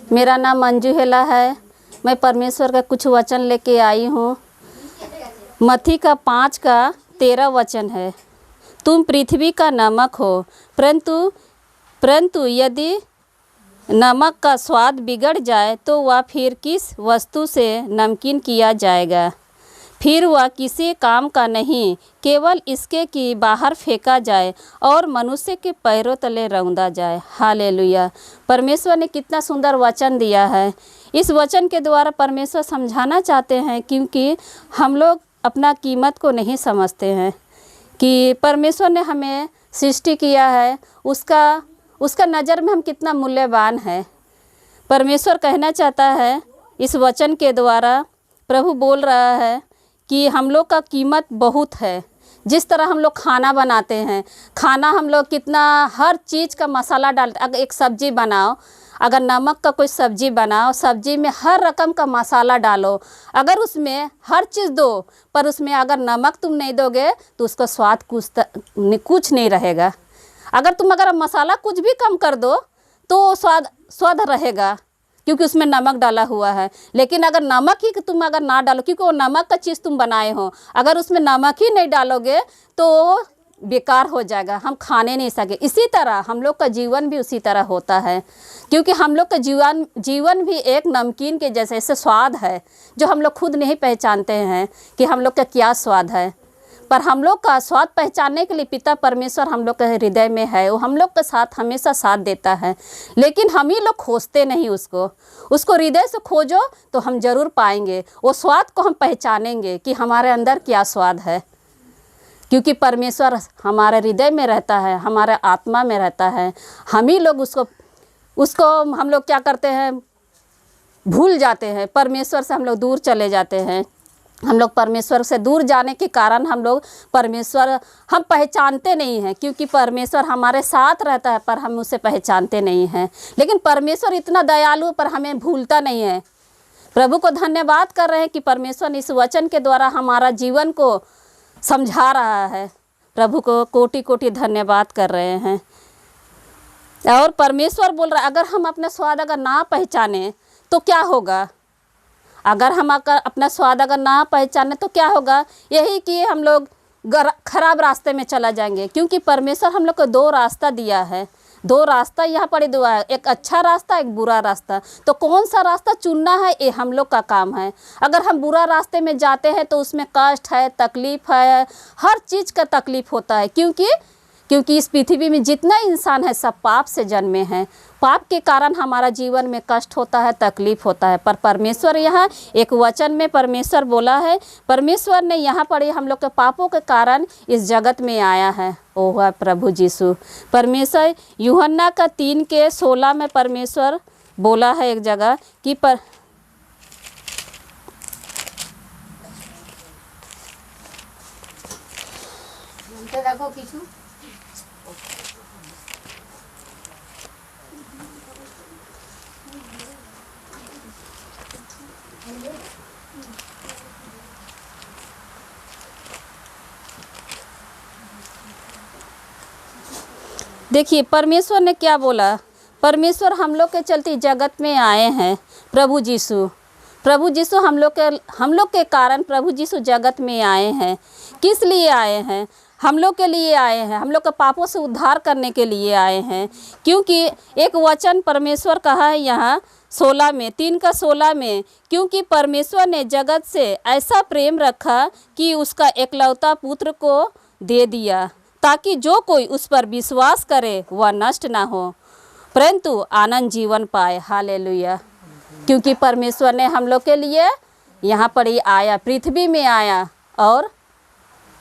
मेरा नाम मंजू हेला है। मैं परमेश्वर का कुछ वचन लेके आई हूँ। मत्ती का 5:13 वचन है, तुम पृथ्वी का नमक हो, परंतु यदि नमक का स्वाद बिगड़ जाए तो वह फिर किस वस्तु से नमकीन किया जाएगा? फिर वह किसी काम का नहीं, केवल इसके कि बाहर फेंका जाए और मनुष्य के पैरों तले रौंदा जाए। हालेलुया। परमेश्वर ने कितना सुंदर वचन दिया है। इस वचन के द्वारा परमेश्वर समझाना चाहते हैं, क्योंकि हम लोग अपना कीमत को नहीं समझते हैं कि परमेश्वर ने हमें सृष्टि किया है, उसका नज़र में हम कितना मूल्यवान है। परमेश्वर कहना चाहता है इस वचन के द्वारा, प्रभु बोल रहा है कि हम लोग का कीमत बहुत है। जिस तरह हम लोग खाना बनाते हैं, खाना हम लोग कितना हर चीज़ का मसाला डालते। अगर एक सब्ज़ी बनाओ, अगर नमक का कोई सब्ज़ी बनाओ, सब्ज़ी में हर रकम का मसाला डालो, अगर उसमें हर चीज़ दो, पर उसमें अगर नमक तुम नहीं दोगे तो उसका स्वाद कुछ नहीं रहेगा। अगर मसाला कुछ भी कम कर दो तो स्वाद रहेगा, क्योंकि उसमें नमक डाला हुआ है। लेकिन अगर नमक ही तुम अगर ना डालो, क्योंकि वो नमक का चीज़ तुम बनाए हो, अगर उसमें नमक ही नहीं डालोगे तो बेकार हो जाएगा, हम खाने नहीं सके। इसी तरह हम लोग का जीवन भी उसी तरह होता है, क्योंकि हम लोग का जीवन भी एक नमकीन के जैसे स्वाद है, जो हम लोग खुद नहीं पहचानते हैं कि हम लोग का क्या स्वाद है। पर हम लोग का स्वाद पहचानने के लिए पिता परमेश्वर हम लोग के हृदय में है। वो हम लोग के साथ हमेशा साथ देता है, लेकिन हम ही लोग खोजते नहीं उसको हृदय से खोजो तो हम ज़रूर पाएंगे। वो स्वाद को हम पहचानेंगे कि हमारे अंदर क्या स्वाद है, क्योंकि परमेश्वर हमारे हृदय में रहता है, हमारे आत्मा में रहता है। हम ही लोग उसको हम लोग क्या करते हैं, भूल जाते हैं। परमेश्वर से हम लोग दूर चले जाते हैं। हम लोग परमेश्वर से दूर जाने के कारण हम पहचानते नहीं हैं, क्योंकि परमेश्वर हमारे साथ रहता है पर हम उसे पहचानते नहीं हैं। लेकिन परमेश्वर इतना दयालु पर हमें भूलता नहीं है। प्रभु को धन्यवाद कर रहे हैं कि परमेश्वर इस वचन के द्वारा हमारा जीवन को समझा रहा है। प्रभु को कोटि कोटि धन्यवाद कर रहे हैं। और परमेश्वर बोल रहा है, अगर हम अपना स्वाद अगर ना पहचाने तो क्या होगा? अगर हम अपना स्वाद अगर ना पहचाने तो क्या होगा? यही कि हम लोग खराब रास्ते में चला जाएंगे, क्योंकि परमेश्वर हम लोग को 2 रास्ता दिया है। 2 रास्ता यहाँ पर दुआ है, एक अच्छा रास्ता, एक बुरा रास्ता। तो कौन सा रास्ता चुनना है ये हम लोग का काम है। अगर हम बुरा रास्ते में जाते हैं तो उसमें कष्ट है, तकलीफ़ है, हर चीज़ का तकलीफ़ होता है, क्योंकि इस पृथ्वी में जितना इंसान है सब पाप से जन्मे हैं। पाप के कारण हमारा जीवन में कष्ट होता है, तकलीफ़ होता है। पर परमेश्वर यहाँ एक वचन में परमेश्वर बोला है, परमेश्वर ने यहाँ पर हम लोग के पापों के कारण इस जगत में आया है। ओह है प्रभु यीशु। परमेश्वर यूहन्ना का 3:16 में परमेश्वर बोला है एक जगह कि देखिए परमेश्वर ने क्या बोला। परमेश्वर हम लोग के चलते जगत में आए हैं। प्रभु यीशु हम लोग के कारण प्रभु यीशु जगत में आए हैं। किस लिए आए हैं? हम लोग के लिए आए हैं, हम लोग के पापों से उद्धार करने के लिए आए हैं। क्योंकि एक वचन परमेश्वर कहा है यहाँ 3:16 में, क्योंकि परमेश्वर ने जगत से ऐसा प्रेम रखा कि उसका एकलौता पुत्र को दे दिया, ताकि जो कोई उस पर विश्वास करे वह नष्ट ना हो परंतु आनंद जीवन पाए। हालेलुया। क्योंकि परमेश्वर ने हम लोग के लिए यहाँ पर ही आया, पृथ्वी में आया और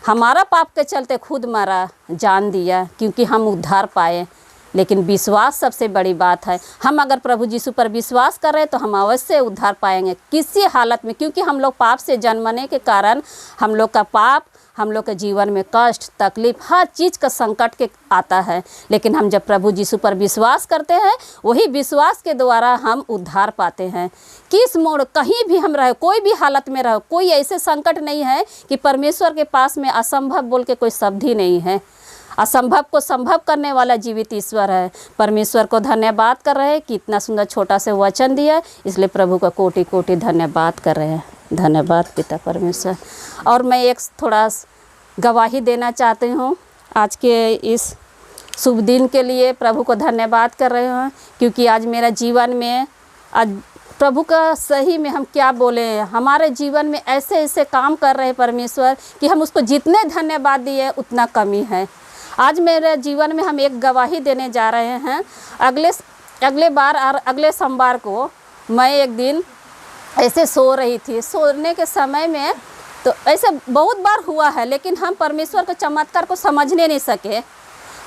हमारा पाप के चलते खुद मरा, जान दिया, क्योंकि हम उद्धार पाए। लेकिन विश्वास सबसे बड़ी बात है। हम अगर प्रभु यीशु पर विश्वास कर रहे हैं तो हम अवश्य उद्धार पाएंगे, किसी हालत में। क्योंकि हम लोग पाप से जन्मने के कारण हम लोग का पाप हम लोग के जीवन में कष्ट, तकलीफ, हर चीज़ का संकट के आता है। लेकिन हम जब प्रभु यीशु पर विश्वास करते हैं, वही विश्वास के द्वारा हम उद्धार पाते हैं। किस मोड़ कहीं भी हम रहे, कोई भी हालत में रहो, कोई ऐसे संकट नहीं है कि परमेश्वर के पास में असंभव बोल के कोई शब्द ही नहीं है। असंभव को संभव करने वाला जीवित ईश्वर है। परमेश्वर को धन्यवाद कर रहे हैं कि इतना सुंदर छोटा से वचन दिया, इसलिए प्रभु का कोटि कोटि धन्यवाद कर रहे हैं। धन्यवाद पिता परमेश्वर। और मैं एक थोड़ा गवाही देना चाहती हूँ आज के इस शुभ दिन के लिए। प्रभु को धन्यवाद कर रहे हैं क्योंकि आज मेरा जीवन में, आज प्रभु का सही में हम क्या बोले, हमारे जीवन में ऐसे ऐसे काम कर रहे हैं परमेश्वर कि हम उसको जितने धन्यवाद दिए उतना कमी है। आज मेरे जीवन में हम एक गवाही देने जा रहे हैं। अगले बार और अगले सोमवार को मैं एक दिन ऐसे सो रही थी। सोने के समय में तो ऐसे बहुत बार हुआ है, लेकिन हम परमेश्वर के चमत्कार को समझने नहीं सके।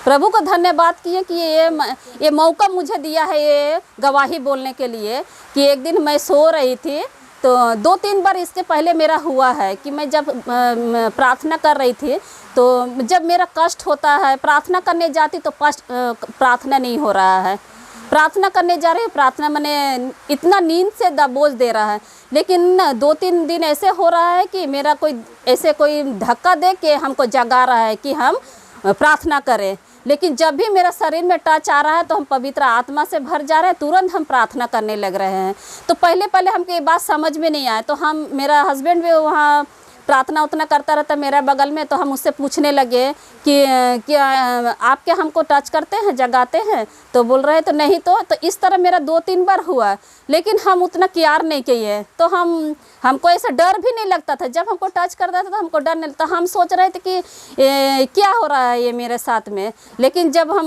प्रभु को धन्यवाद किए कि ये मौका मुझे दिया है ये गवाही बोलने के लिए कि एक दिन मैं सो रही थी। तो 2-3 बार इसके पहले मेरा हुआ है कि मैं जब प्रार्थना कर रही थी, तो जब मेरा कष्ट होता है, प्रार्थना करने जाती तो प्रार्थना नहीं हो रहा है, प्रार्थना करने जा रही हूँ, प्रार्थना मैंने इतना नींद से दबोच दे रहा है। लेकिन 2-3 दिन ऐसे हो रहा है कि मेरा कोई धक्का दे के हमको जगा रहा है कि हम प्रार्थना करें। लेकिन जब भी मेरा शरीर में टच आ रहा है तो हम पवित्र आत्मा से भर जा रहे हैं, तुरंत हम प्रार्थना करने लग रहे हैं। तो पहले हमको ये बात समझ में नहीं आया। तो मेरा हस्बैंड भी वहाँ प्रार्थना उतना करता रहता मेरा बगल में, तो हम उससे पूछने लगे कि क्या आप क्या हमको टच करते हैं, जगाते हैं? तो बोल रहे तो नहीं। तो इस तरह मेरा 2-3 बार हुआ, लेकिन हम उतना केयर नहीं किए। तो हमको ऐसा डर भी नहीं लगता था। जब हमको टच करता था तो हमको डर नहीं लगता। हम सोच रहे थे कि क्या हो रहा है ये मेरे साथ में। लेकिन जब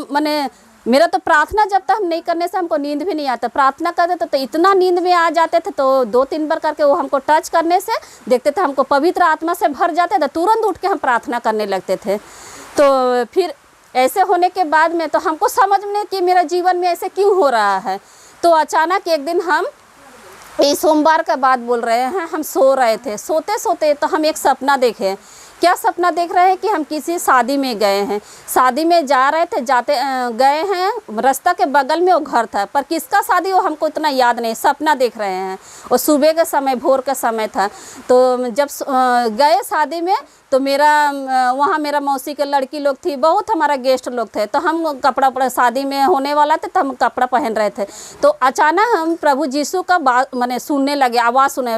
मेरा तो प्रार्थना जब तक हम नहीं करने से हमको नींद भी नहीं आता। प्रार्थना करते थे तो इतना नींद में आ जाते थे, तो 2-3 बार करके वो हमको टच करने से देखते थे हमको पवित्र आत्मा से भर जाते थे, तुरंत उठ के हम प्रार्थना करने लगते थे। तो फिर ऐसे होने के बाद में तो हमको समझ में कि मेरा जीवन में ऐसे क्यों हो रहा है। तो अचानक एक दिन हम ये सोमवार का बात बोल रहे हैं, हम सो रहे थे, सोते सोते तो हम एक सपना देखे। क्या सपना देख रहे हैं कि हम किसी शादी में गए हैं, शादी में जा रहे थे, गए हैं, रास्ता के बगल में वो घर था, पर किसका शादी वो हमको इतना याद नहीं। सपना देख रहे हैं, और सुबह का समय, भोर का समय था। तो जब गए शादी में तो वहाँ मेरा मौसी के लड़की लोग थी, बहुत हमारा गेस्ट लोग थे। तो हम कपड़ा शादी में होने वाला थे, तो हम कपड़ा पहन रहे थे। तो अचानक हम प्रभु यीशु का बात सुनने लगे, आवाज़ सुने,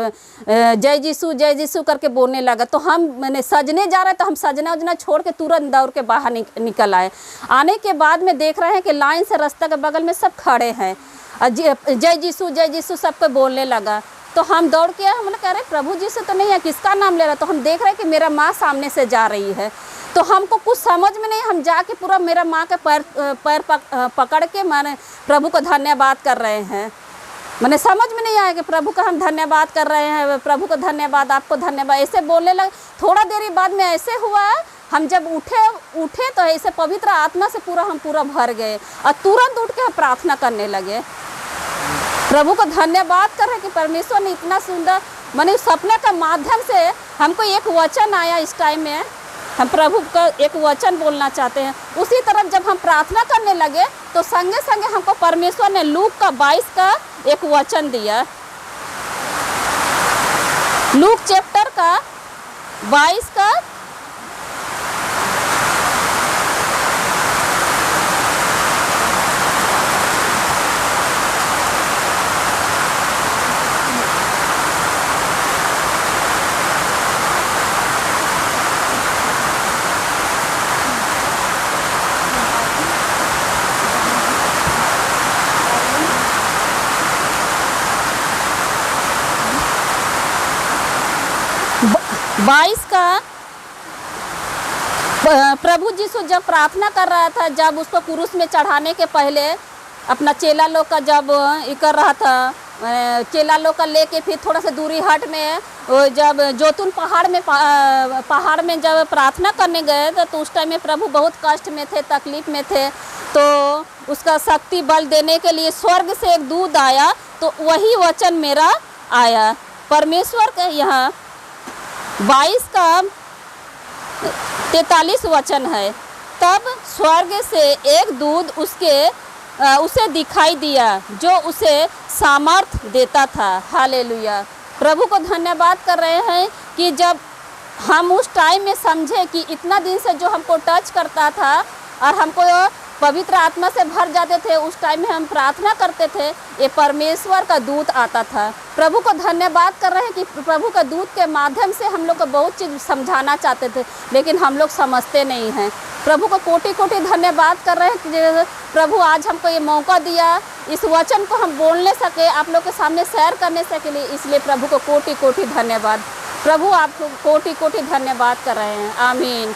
जय यीशु करके बोलने लगा। तो हम सजने जा रहे, तो हम सजना उजना छोड़ के तुरंत दौड़ के बाहर निकल आए। आने के बाद में देख रहे हैं कि लाइन से रास्ता के बगल में सब खड़े हैं, जय यीशु सबको बोलने लगा। तो हम दौड़ के हमने कह रहे प्रभु जी से तो नहीं है, किसका नाम ले रहा। तो हम देख रहे हैं कि मेरा माँ सामने से जा रही है। तो हमको कुछ समझ में नहीं, हम जाके पूरा मेरा माँ के पैर पकड़ के माने प्रभु को धन्यवाद कर रहे हैं। मैंने समझ में नहीं आया कि प्रभु का हम धन्यवाद कर रहे हैं, प्रभु को धन्यवाद, आपको धन्यवाद, ऐसे बोलने लगे। थोड़ा देरी बाद में ऐसे हुआ, हम जब उठे तो ऐसे पवित्र आत्मा से हम पूरा भर गए, और तुरंत उठ के हम प्रार्थना करने लगे। प्रभु को धन्यवाद कर रहे कि परमेश्वर ने इतना सुंदर उस सपने का माध्यम से हमको एक वचन आया। इस टाइम में हम प्रभु का एक वचन बोलना चाहते हैं। उसी तरह जब हम प्रार्थना करने लगे तो संगे संगे हमको परमेश्वर ने लूक का 22 का एक वचन दिया। लूक चैप्टर का 22 का प्रभु यीशु जब प्रार्थना कर रहा था, जब उसको क्रूस में चढ़ाने के पहले अपना चेला लोग का जब ये कर रहा था, चेला लोग का लेके फिर थोड़ा सा दूरी हट में जब जोतून पहाड़ में जब प्रार्थना करने गए तो उस टाइम में प्रभु बहुत कष्ट में थे, तकलीफ में थे। तो उसका शक्ति बल देने के लिए स्वर्ग से एक दूत आया, तो वही वचन मेरा आया। परमेश्वर के यहाँ 22 का 43 वचन है। तब स्वर्ग से एक दूत उसे दिखाई दिया जो उसे सामर्थ देता था। हालेलुया। प्रभु को धन्यवाद कर रहे हैं कि जब हम उस टाइम में समझे कि इतना दिन से जो हमको टच करता था और हमको पवित्र आत्मा से भर जाते थे, उस टाइम में हम प्रार्थना करते थे, ये परमेश्वर का दूत आता था। प्रभु को धन्यवाद कर रहे हैं कि प्रभु का दूत के माध्यम से हम लोग को बहुत चीज़ समझाना चाहते थे, लेकिन हम लोग समझते नहीं हैं। प्रभु को कोटि कोटि धन्यवाद कर रहे हैं कि प्रभु आज हमको ये मौका दिया, इस वचन को हम बोलने सके, आप लोग के सामने शेयर करने सके, लिए इसलिए प्रभु को कोटि कोटि धन्यवाद। प्रभु आपको कोटि कोटि धन्यवाद कर रहे हैं। आमीन।